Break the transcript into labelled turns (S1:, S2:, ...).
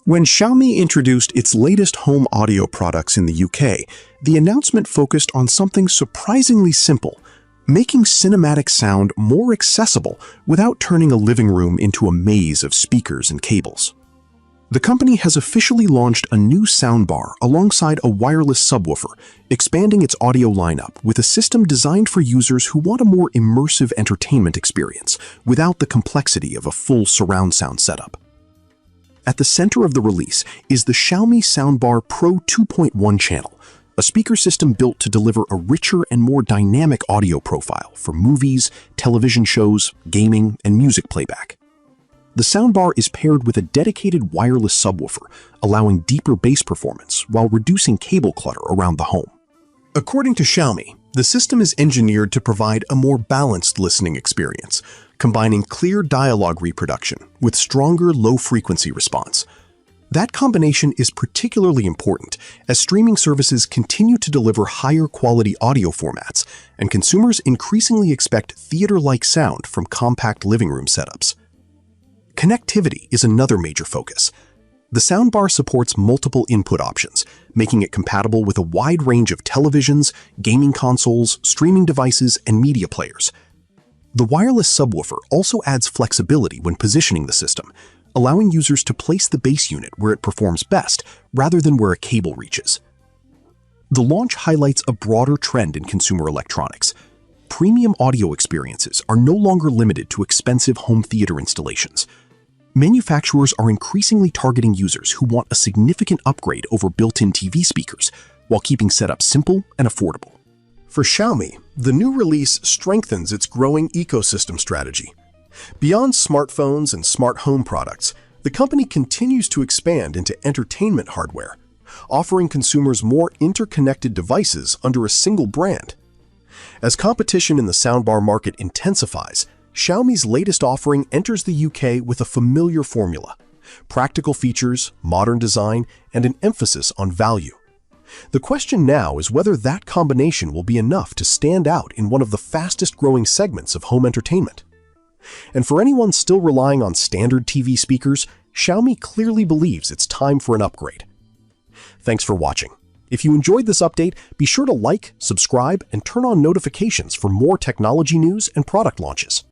S1: When Xiaomi introduced its latest home audio products in the UK, the announcement focused on something surprisingly simple: making cinematic sound more accessible without turning a living room into a maze of speakers and cables. The company has officially launched a new soundbar alongside a wireless subwoofer, expanding its audio lineup with a system designed for users who want a more immersive entertainment experience without the complexity of a full surround sound setup. At the center of the release is the Xiaomi Soundbar Pro 2.1 channel, a speaker system built to deliver a richer and more dynamic audio profile for movies, television shows, gaming, and music playback. The soundbar is paired with a dedicated wireless subwoofer, allowing deeper bass performance while reducing cable clutter around the home. According to Xiaomi, the system is engineered to provide a more balanced listening experience, combining clear dialogue reproduction with stronger low-frequency response. That combination is particularly important as streaming services continue to deliver higher-quality audio formats, and consumers increasingly expect theater-like sound from compact living room setups. Connectivity is another major focus. The soundbar supports multiple input options, making it compatible with a wide range of televisions, gaming consoles, streaming devices, and media players. The wireless subwoofer also adds flexibility when positioning the system, allowing users to place the bass unit where it performs best rather than where a cable reaches. The launch highlights a broader trend in consumer electronics. Premium audio experiences are no longer limited to expensive home theater installations. Manufacturers are increasingly targeting users who want a significant upgrade over built-in TV speakers, while keeping setup simple and affordable. For Xiaomi, the new release strengthens its growing ecosystem strategy. Beyond smartphones and smart home products, the company continues to expand into entertainment hardware, offering consumers more interconnected devices under a single brand. As competition in the soundbar market intensifies, Xiaomi's latest offering enters the UK with a familiar formula: practical features, modern design, and an emphasis on value. The question now is whether that combination will be enough to stand out in one of the fastest-growing segments of home entertainment. And for anyone still relying on standard TV speakers, Xiaomi clearly believes it's time for an upgrade. Thanks for watching. If you enjoyed this update, be sure to like, subscribe, and turn on notifications for more technology news and product launches.